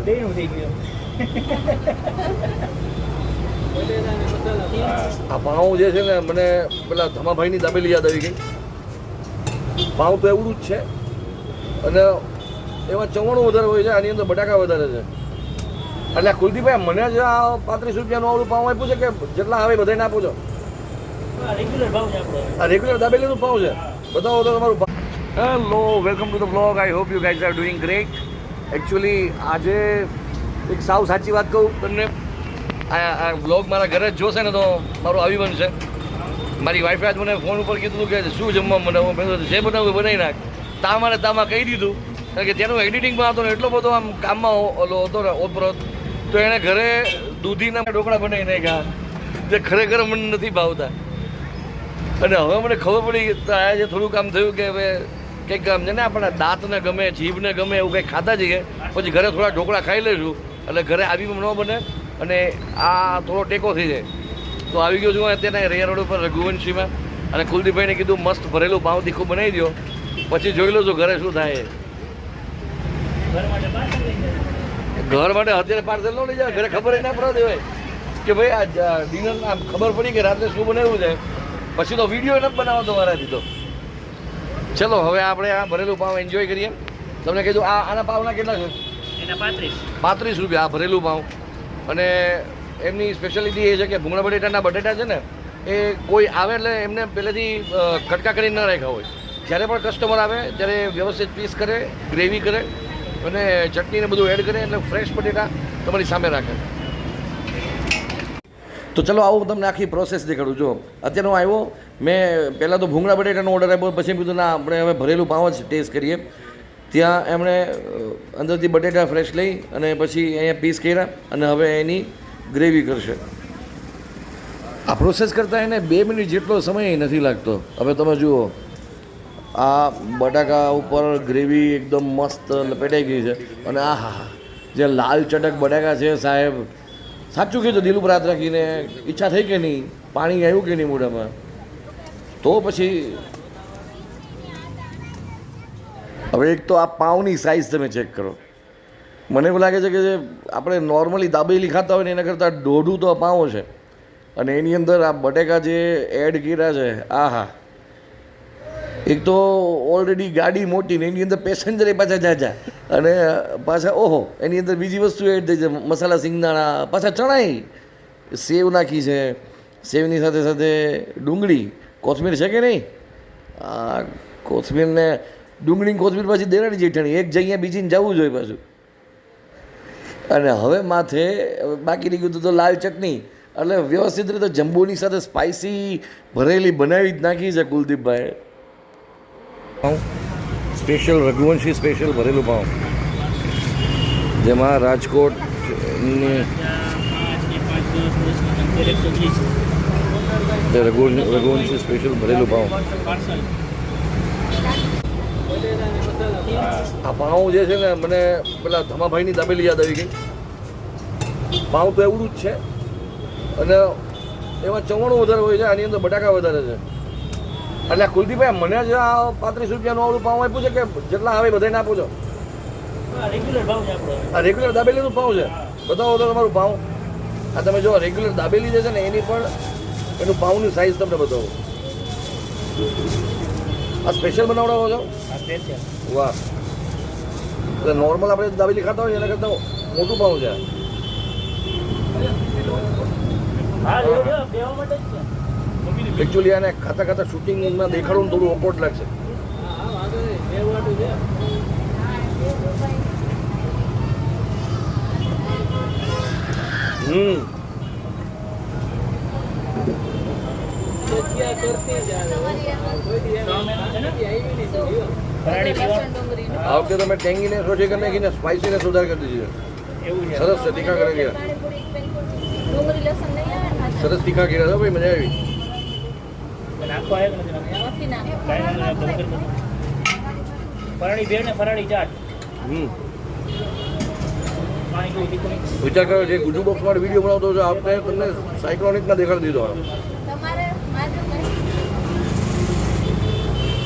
બેનું થઈ ગયું. આ પાઉં જે છે ને મને પેલા ધમાભાઈની દાબેલી યાદ આવી ગઈ. પાઉં તો એવડું જ છે અને એમાં ચવાણું વધારે હોય છે, આની અંદર બટાકા વધારે છે. એટલે કુલદીપભાઈ મને જ આ 35 રૂપિયાનું આવડું પાઉં આપ્યું છે કે જેટલા આવે બધાને આપો છો? રેગ્યુલર ભાવ છે આપણો. આ રેગ્યુલર દાબેલીનું પાઉં છે. બતાવો તો તમારું. Hello, welcome to the blog. I hope you guys are doing great. Actually આજે એક સાવ સાચી વાત કહું તમને, આ બ્લોગ મારા ઘરે જ જોશે ને તો મારું આવી બનશે. મારી વાઈફે આજ મને ફોન ઉપર કીધું હતું કે શું જમવા બનાવું. મેં જે બનાવું બનાવી નાખ. તામાં કહી દીધું, કારણ કે તેનું એડિટિંગમાં હતો ને એટલો બધો આમ કામમાં ઓલો હતો ને ઓપરો, તો એણે ઘરે દૂધીના ઢોકળા બનાવી નાખ્યા જે ખરેખર મને નથી ભાવતા. અને હવે મને ખબર પડી કે આજે થોડું કામ થયું કે હવે કંઈક કામ છે ને આપણા દાંતને ગમે, જીભને ગમે એવું કંઈક ખાતા જઈએ, પછી ઘરે થોડા ઢોકળા ખાઈ લઈશું એટલે ઘરે આવી ન બને અને આ થોડો ટેકો થઈ જાય. તો આવી ગયો છું અત્યારે રૈયા રોડ ઉપર રઘુવંશીમાં, અને કુલદીપભાઈને કીધું મસ્ત ભરેલું પાઉં તીખું બનાવી દો, પછી જોઈ લો છો ઘરે શું થાય. ઘર માટે અત્યારે પાર્સલ ન લઈ જાય, ઘરે ખબર ના પડવા દેવાય કે ભાઈ આ ડિનર આમ ખબર પડી કે રાત્રે શું બનાવ્યું છે, પછી તો વિડીયો ન બનાવો તો મારાથી. તો ચલો હવે આપણે આ ભરેલું પાઉં એન્જોય કરીએ. તમને કીધું આના પાઉંના કેટલા છે? એના 35 રૂપિયા આ ભરેલું પાઉં. અને એમની સ્પેશિયાલિટી એ છે કે ભૂંગળા બટેટા છે ને એ કોઈ આવે એટલે એમને પહેલેથી કટકા કરીને ન રાખ્યા હોય. જ્યારે પણ કસ્ટમર આવે ત્યારે વ્યવસ્થિત પીસ કરે, ગ્રેવી કરે અને ચટણીને બધું એડ કરે, એટલે ફ્રેશ બટેટા તમારી સામે રાખે. તો ચલો આવું તમને આખી પ્રોસેસ દેખાડું. જો અત્યારે હું આવ્યો, મેં પહેલાં તો ભૂંગળા બટેટાનો ઓર્ડર આપ્યો, પછી કીધું ના આપણે હવે ભરેલું પાઉં જ ટેસ્ટ કરીએ. ત્યાં એમણે અંદરથી બટેટા ફ્રેશ લઈ અને પછી અહીંયા પીસ કર્યા અને હવે એની ગ્રેવી કરશે. આ પ્રોસેસ કરતાં એને 2 મિનિટ જેટલો સમય નથી લાગતો. હવે તમે જુઓ આ બટાકા ઉપર ગ્રેવી એકદમ મસ્ત લપેટાઈ ગઈ છે અને આ હા જે લાલ ચટક બટાકા છે સાહેબ, સાચું કીધું, દિલ ઉપર હાથ રાખીને ઈચ્છા થઈ કે નહીં, પાણી આવ્યું કે નહીં મોઢામાં. તો પછી હવે એક તો આ પાઉંની સાઇઝ તમે ચેક કરો. મને એવું લાગે છે કે જે આપણે નોર્મલી દાબેલી ખાતા હોય ને એના કરતાં દોઢું તો પાઉં છે. અને એની અંદર આ બટેકા જે એડ કર્યા છે, આ હા, એક તો ઓલરેડી ગાડી મોટી ને એની અંદર પેસેન્જર પાછા જાજા, અને પાછા ઓહો એની અંદર બીજી વસ્તુ એડ થઈ છે, મસાલા સિંગદાણા, પાછા ચણાઈ, સેવ નાખી છે, સેવની સાથે સાથે ડુંગળી, કોથમીર છે કે નહીં, આ કોથમીરને ડુંગળી કોથમીર પાછી દેરાણી જેઠાણી, એક જગ્યાએ બીજીને જવું જોઈએ પાછું. અને હવે માથે બાકી રહી ગયું તો લાલ ચટણી, એટલે વ્યવસ્થિત રીતે જમ્બોની સાથે સ્પાઇસી ભરેલી બનાવી જ નાખી છે કુલદીપભાઈ. સ્પેશિયલ રઘુવંશી સ્પેશિયલ ભરેલું પાઉં, જેમાં રાજકોટની રઘુવંશી સ્પેશિયલ ભરેલું પાઉં. આ પાઉં જે છે ને મને પેલા ધમાભાઈની દાબેલી યાદ આવી ગઈ. પાઉં તો એવડું જ છે અને એમાં ચવાણું વધારે હોય છે, આની અંદર બટાકા વધારે છે. એટલે કુલદીપભાઈ મને જ આ 35 રૂપિયાનું આવડું પાઉં આપ્યું છે કે જેટલા આવે બધાને આપો છો? રેગ્યુલર ભાવ છે આપણો. આ રેગ્યુલર દાબેલીનું પાઉં છે. બતાવો તો તમારું પાઉં. આ તમે જો રેગ્યુલર દાબેલી જે છે ને એની પણ એનું પાઉંની સાઇઝ તમને બતાવો. આ સ્પેશિયલ બનાવડાવો છો? વાહ, એટલે નોર્મલ આપણે દાબેલી ખાતા હોય એના કરતાં મોટું પાઉં છે. એકચ્યુઅલી આને ખાતા ખાતા શૂટિંગમાં દેખાડવું થોડું ઓકવર્ડ લાગશે. આ વખતે તમે ટેંગીને સોચી કરી નાખીને સ્પાઇસીને સુધાર કરી દીધી. સરસ છે, તીખા કરી ગયા, સરસ તીખા કર્યા છે ભાઈ, મજા આવી. વિચાર કર્યો જે ગુજુ બોક્સ માટે વિડીયો બનાવતો છે આ વખતે તમને સાયક્લોનિકમાં દેખાડી દીધો.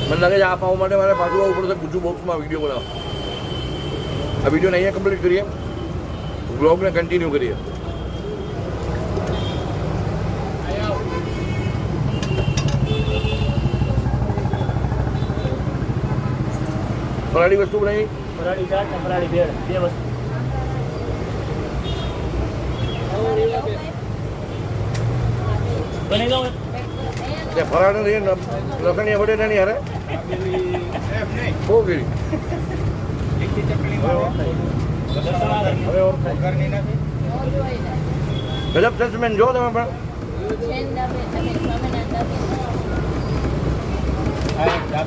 મને લાગે છે આ પાઉં માટે મારે પાછું આવવું પડશે ગુજુ બોક્સમાં વિડીયો બનાવવા. આ વિડીયોને અહીંયા કમ્પ્લીટ કરીએ. વ્લોગને કન્ટિન્યુ કરીએ. ફરાળી વસ્તુ બનાવી. ફરાળી ચાટ ને ફરાળી ભેળ બે વસ્તુ. બની ગયું ત્યાં ફરાળ નથી લસણિયા બટેટાની હારે બહુ કરી ગજબ સસ્પેન્સ જો તમે પણ.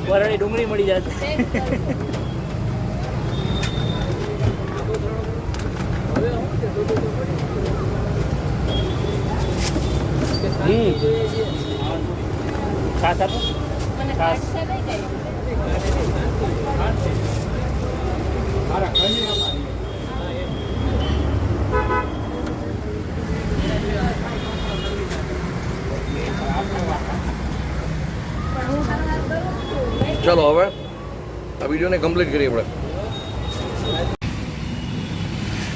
ફરાળી ડુંગળી મળી જાય. ખાસ આપો. ખાસ. ચાલો હવે આ વિડીયોને કમ્પ્લીટ કરીએ આપણે.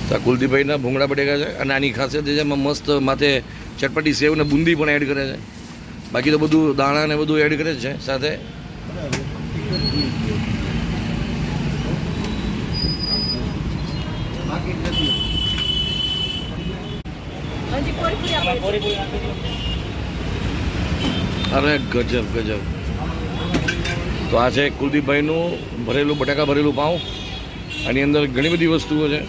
તો કુલદીપભાઈના ભૂંગળા બટેકા છે અને આની ખાસિયત છે એમાં મસ્ત માથે ચટપટી સેવ ને બુંદી પણ એડ કરે છે. બાકી તો બધું દાણા ને બધું એડ કરે જ છે સાથે. અરે ગજબ ગજબ. તો આ છે કુલદીપભાઈનું ભરેલું બટાકા ભરેલું પાઉં. આની અંદર ઘણી બધી વસ્તુઓ છે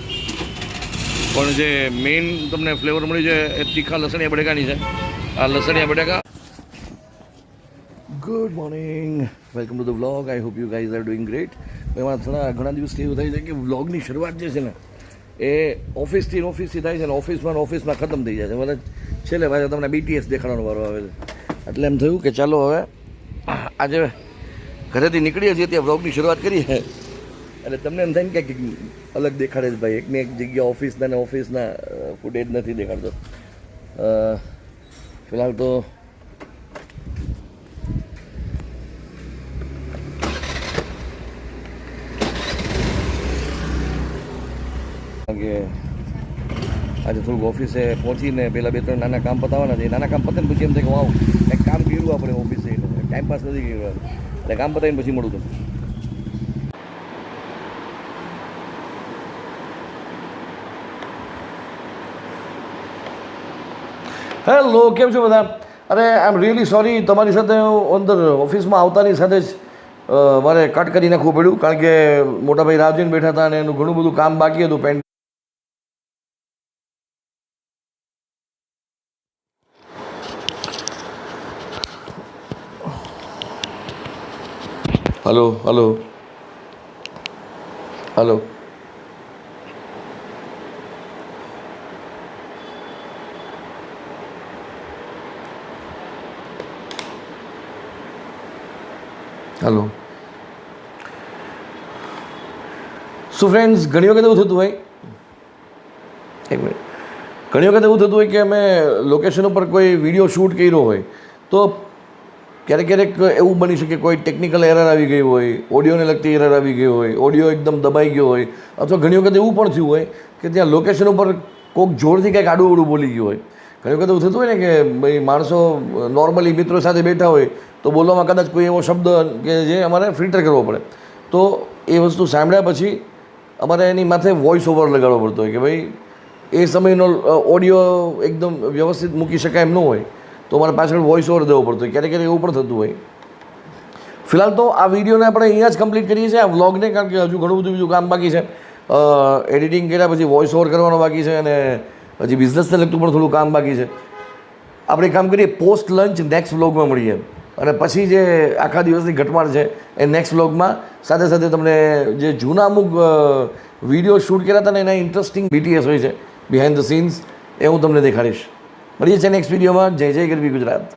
પણ જે મેઇન તમને ફ્લેવર મળી છે એ તીખા લસણિયા બટેકાની છે. આ લસણિયા બટેકા. Good morning, welcome to the vlog. I hope you guys are doing great. એમાં ઘણા દિવસથી એવું થાય છે કે વ્લોગની શરૂઆત જે છે ને એ ઓફિસથી થાય છે ને ઓફિસમાં ખતમ થઈ જાય છે. મને છેલ્લે પાછા તમને BTS દેખાડવાનો વારો આવે છે. એટલે એમ થયું કે ચાલો હવે આજે ઘરેથી નીકળીએ છીએ ત્યાં વ્લોગની શરૂઆત કરીએ એટલે તમને એમ થાય ને કે અલગ દેખાડે છે ભાઈ. એકની એક જગ્યા ઓફિસના ફૂટેજ નથી દેખાડતો. ફિલહાલ તો કે આજે થોડુંક ઓફિસે પહોંચીને પહેલાં 2-3 નાના કામ પતાવવાના છે. નાના કામ પતે ને પછી એમ થાય કે વાવ કંઈક કામ કર્યું આપણે ઓફિસે. ટાઈમ પાસ નથી કર્યો એટલે કામ પતાવીને પછી મળું તમને. હેલો, કેમ છો બધા? અરે આઈ એમ રિયલી સોરી, તમારી સાથે અંદર ઓફિસમાં આવતાની સાથે જ મારે કટ કરી નાખવું પડ્યું કારણ કે મોટાભાઈ રાહ જોઈને બેઠા હતા અને એનું ઘણું બધું કામ બાકી હતું. Pant hello hello hello hello. So friends, ઘણી વખત એવું થતું હોય, એક મિનિટ, ઘણી વખત એવું થતું હોય કે અમે લોકેશન ઉપર કોઈ વિડીયો શૂટ કર્યો હોય તો ક્યારેક એવું બની શકે કોઈ ટેકનિકલ એરર આવી ગઈ હોય, ઓડિયોને લગતી એરર આવી ગઈ હોય, ઓડિયો એકદમ દબાઈ ગયો હોય, અથવા ઘણી વખત એવું પણ થયું હોય કે ત્યાં લોકેશન ઉપર કોઈક જોરથી કંઈક આડું અવડું બોલી ગયું હોય. ઘણી વખત એવું થતું હોય ને કે ભાઈ માણસો નોર્મલી મિત્રો સાથે બેઠા હોય તો બોલવામાં કદાચ કોઈ એવો શબ્દ કે જે અમારે ફિલ્ટર કરવો પડે તો એ વસ્તુ સાંભળ્યા પછી અમારે એની માથે વોઇસ ઓવર લગાડવો પડતો હોય કે ભાઈ એ સમયનો ઓડિયો એકદમ વ્યવસ્થિત મૂકી શકાય એમ ન હોય તો અમારે પાછળ વોઇસ ઓવર દેવો પડતો હોય. ક્યારેક એવું પણ થતું હોય. ફિલહાલ તો આ વિડીયોને આપણે અહીંયા જ કમ્પ્લીટ કરીએ છીએ, આ વ્લોગને, કારણ કે હજુ ઘણું બધું બીજું કામ બાકી છે. એડિટિંગ કર્યા પછી વોઇસ ઓવર કરવાનો બાકી છે અને હજી બિઝનેસને લગતું પણ થોડું કામ બાકી છે. આપણે કામ કરીએ પોસ્ટ લંચ નેક્સ્ટ વ્લોગમાં મળીએ અને પછી જે આખા દિવસની ઘટમાળ છે એ નેક્સ્ટ વ્લોગમાં સાથે સાથે તમને જે જૂના અમુક વિડીયો શૂટ કર્યા હતા ને એના ઇન્ટરેસ્ટિંગ BTS હોય છે, બિહાઇન્ડ ધ સીન્સ, એ હું તમને દેખાડીશ. મળીએ છીએ નેક્સ્ટ વિડીયોમાં. જય જય ગરવી ગુજરાત.